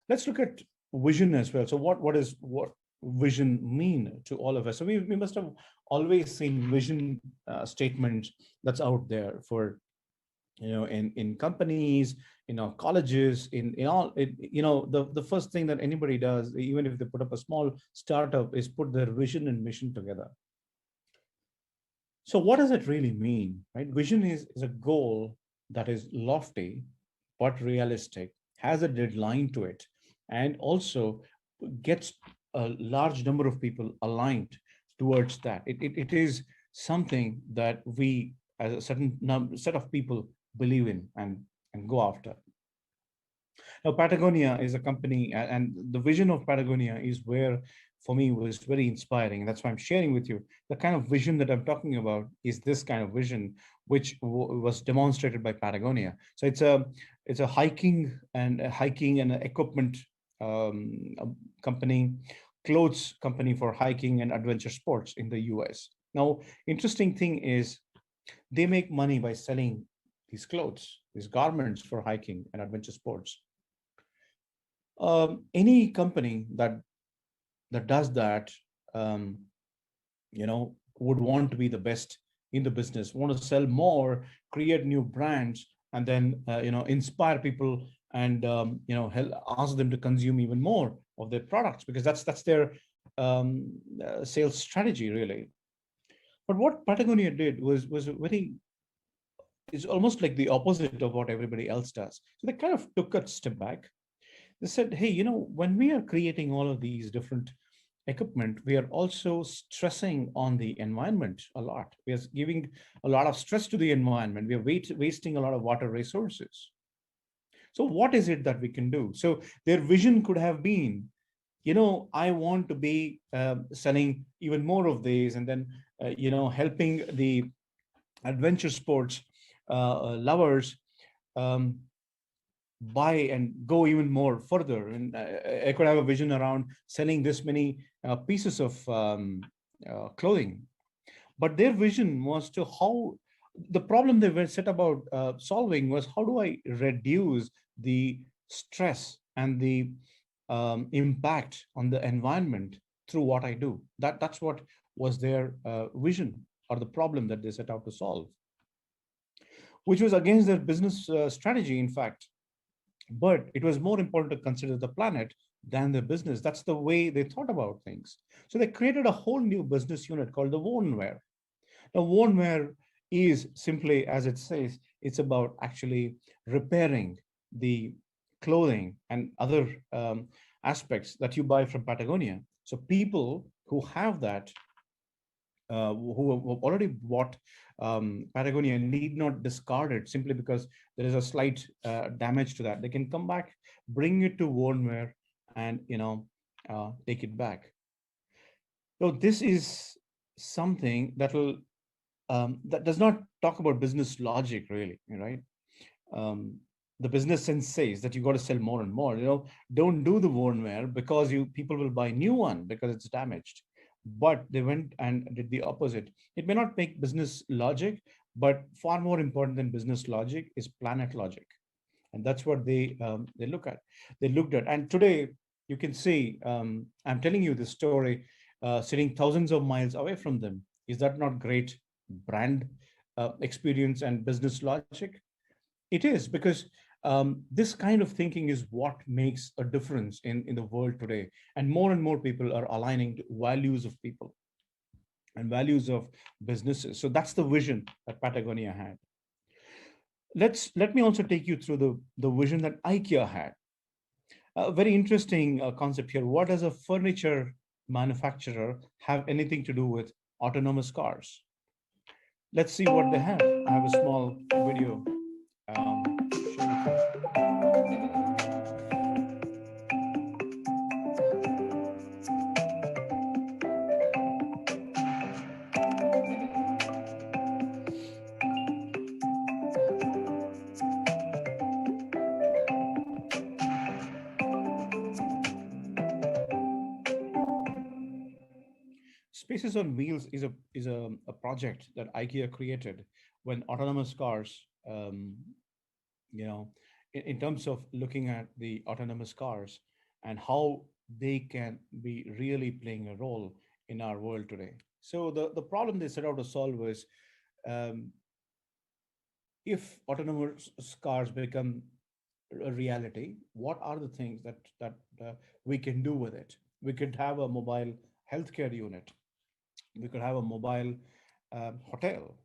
Let's look at vision as well. So what vision mean to all of us? So we must have always seen vision statements that's out there for, in companies, in our colleges, in all it, the first thing that anybody does, even if they put up a small startup, is put their vision and mission together. So what does it really mean, right? Vision is a goal that is lofty but realistic, has a deadline to it, and also gets a large number of people aligned towards that. It is something that we, as a certain set of people, believe in and go after. Now, Patagonia is a company, and the vision of Patagonia is where, for me, was very inspiring. That's why I'm sharing with you the kind of vision that I'm talking about is this kind of vision, which was demonstrated by Patagonia. So it's a hiking and equipment company, clothes company for hiking and adventure sports in the US. Now, interesting thing is they make money by selling these clothes, these garments for hiking and adventure sports. Any company that does that, um, would want to be the best in the business, want to sell more, create new brands, and then inspire people and help, ask them to consume even more of their products, because that's their sales strategy, really. But what Patagonia did was a very, it's almost like the opposite of what everybody else does. So they kind of took a step back. They said, hey, when we are creating all of these different equipment, we are also stressing on the environment a lot. We are giving a lot of stress to the environment. We are wasting a lot of water resources. So what is it that we can do? So their vision could have been, I want to be selling even more of these, and then helping the adventure sports lovers um, buy and go even more further. And I could have a vision around selling this many pieces of clothing. But their vision was to how the problem they were set about solving was, how do I reduce the stress and the impact on the environment through what I do? That's what was their vision, or the problem that they set out to solve, which was against their business strategy, in fact. But it was more important to consider the planet than the business. That's the way they thought about things. So they created a whole new business unit called the Wovenware. Now, Wovenware is simply, as it says, it's about actually repairing the clothing and other aspects that you buy from Patagonia. So people who have that, who have already bought Patagonia, need not discard it simply because there is a slight damage to that. They can come back, bring it to Warnware, and take it back. So this is something that does not talk about business logic, really, right? Um, the business sense says that you got to sell more and more. Don't do the Warnware because you people will buy new one because it's damaged. But they went and did the opposite. It may not make business logic, but far more important than business logic is planet logic, and that's what they look at. They looked at, and today you can see. I'm telling you this story, sitting thousands of miles away from them. Is that not great brand experience and business logic? It is, because this kind of thinking is what makes a difference in the world today. And more people are aligning to values of people and values of businesses. So that's the vision that Patagonia had. Let me also take you through the vision that IKEA had. A very interesting concept here. What does a furniture manufacturer have anything to do with autonomous cars? Let's see what they have. I have a small video to share with you. Spaces on Wheels is a project that IKEA created when autonomous cars, you know, in terms of looking at the autonomous cars. and how they can be really playing a role in our world today. So the problem they set out to solve is, um, if autonomous cars become a reality, what are the things that we can do with it? We could have a mobile healthcare unit. We could have a mobile hotel.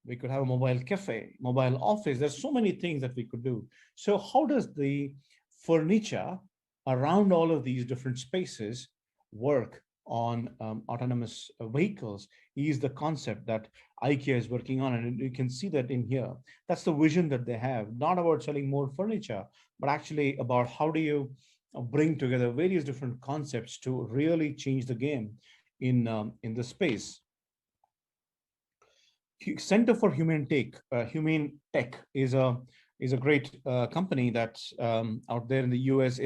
We could have a mobile cafe, mobile office. There's so many things that we could do. So how does the furniture around all of these different spaces work on autonomous vehicles is the concept that IKEA is working on. And you can see that in here. That's the vision that they have, not about selling more furniture, but actually about how do you bring together various different concepts to really change the game in the space. Center for Humane Tech is a great company that's out there in the US.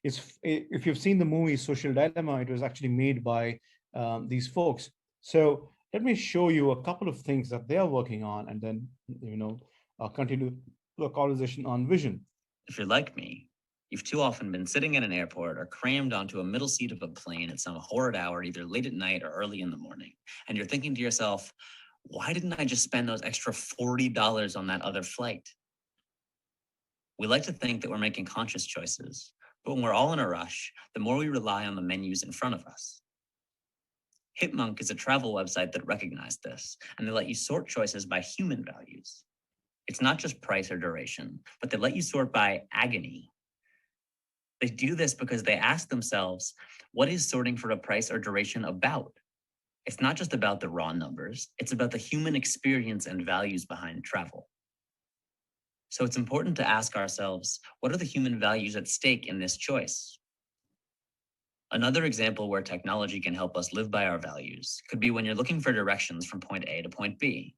If you've seen the movie Social Dilemma, it was actually made by these folks. So let me show you a couple of things that they are working on, and then continue the conversation on vision. If you're like me, you've too often been sitting in an airport or crammed onto a middle seat of a plane at some horrid hour, either late at night or early in the morning, and you're thinking to yourself, why didn't I just spend those extra $40 on that other flight? We like to think that we're making conscious choices, but when we're all in a rush, the more we rely on the menus in front of us. Hipmunk is a travel website that recognized this, and they let you sort choices by human values. It's not just price or duration, but they let you sort by agony. They do this because they ask themselves, what is sorting for a price or duration about? It's not just about the raw numbers, it's about the human experience and values behind travel. So it's important to ask ourselves, what are the human values at stake in this choice? Another example where technology can help us live by our values could be when you're looking for directions from point A to point B.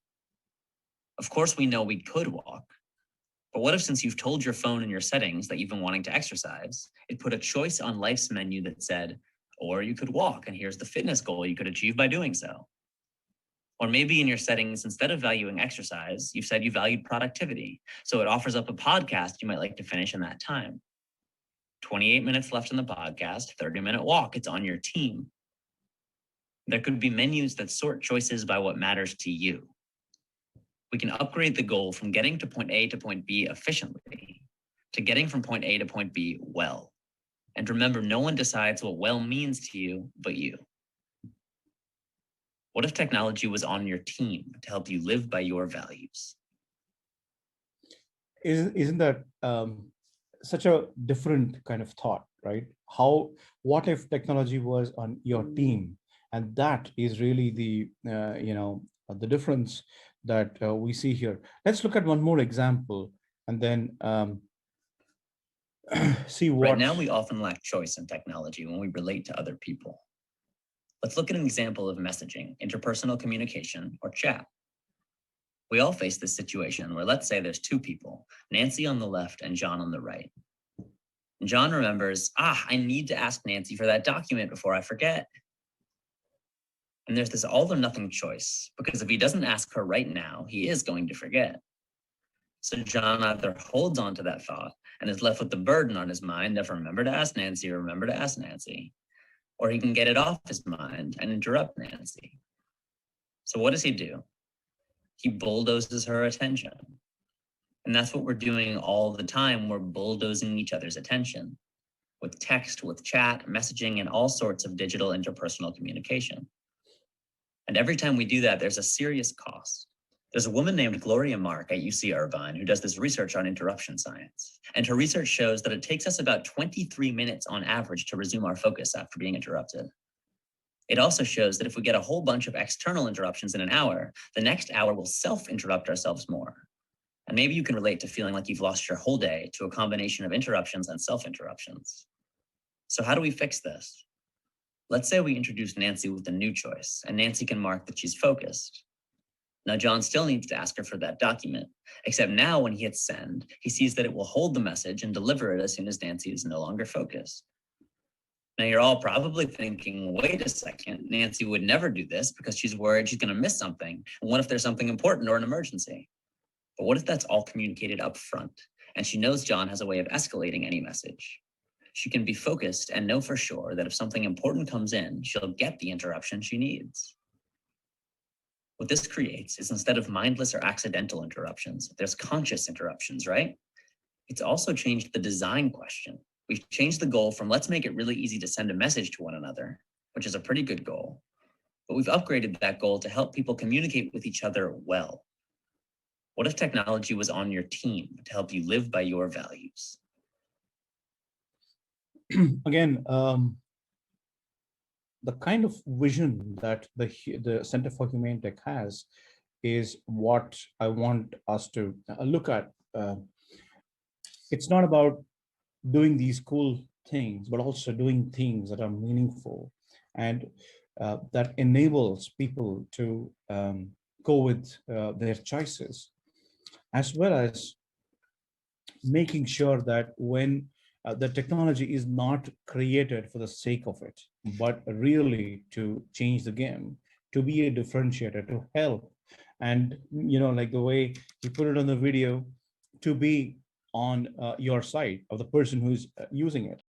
Of course, we know we could walk, but what if, since you've told your phone in your settings that you've been wanting to exercise, it put a choice on life's menu that said, or you could walk, and here's the fitness goal you could achieve by doing so. Or maybe in your settings, instead of valuing exercise, you've said you valued productivity, so it offers up a podcast you might like to finish in that time. 28 minutes left in the podcast, 30-minute walk, it's on your team. There could be menus that sort choices by what matters to you. We can upgrade the goal from getting to point A to point B efficiently to getting from point A to point B well. And remember, no one decides what well means to you but you. What if technology was on your team to help you live by your values? Isn't that such a different kind of thought, right? What if technology was on your team? And that is really the difference that we see here. Let's look at one more example and then see what. Right now, we often lack choice in technology when we relate to other people. Let's look at an example of messaging, interpersonal communication, or chat. We all face this situation where, let's say there's two people, Nancy on the left and John on the right. And John remembers, I need to ask Nancy for that document before I forget. And there's this all or nothing choice, because if he doesn't ask her right now, he is going to forget. So John either holds on to that thought and is left with the burden on his mind of remember to ask Nancy, or he can get it off his mind and interrupt Nancy. So what does he do? He bulldozes her attention. And that's what we're doing all the time. We're bulldozing each other's attention with text, with chat, messaging, and all sorts of digital interpersonal communication. And every time we do that, there's a serious cost. There's a woman named Gloria Mark at UC Irvine who does this research on interruption science. And her research shows that it takes us about 23 minutes on average to resume our focus after being interrupted. It also shows that if we get a whole bunch of external interruptions in an hour, the next hour will self-interrupt ourselves more. And maybe you can relate to feeling like you've lost your whole day to a combination of interruptions and self-interruptions. So how do we fix this? Let's say we introduce Nancy with a new choice, and Nancy can mark that she's focused. Now, John still needs to ask her for that document, except now when he hits send, he sees that it will hold the message and deliver it as soon as Nancy is no longer focused. Now, you're all probably thinking, wait a second, Nancy would never do this because she's worried she's going to miss something. And what if there's something important or an emergency? But what if that's all communicated up front, and she knows John has a way of escalating any message? She can be focused and know for sure that if something important comes in, she'll get the interruption she needs. What this creates is, instead of mindless or accidental interruptions, there's conscious interruptions, right? It's also changed the design question. We've changed the goal from let's make it really easy to send a message to one another, which is a pretty good goal, but we've upgraded that goal to help people communicate with each other well. What if technology was on your team to help you live by your values? Again, the kind of vision that the Center for Humane Tech has is what I want us to look at. It's not about doing these cool things, but also doing things that are meaningful and that enables people to go with their choices, as well as making sure that when the technology is not created for the sake of it, but really to change the game, to be a differentiator, to help, and like the way you put it on the video, to be on your side of the person who's using it.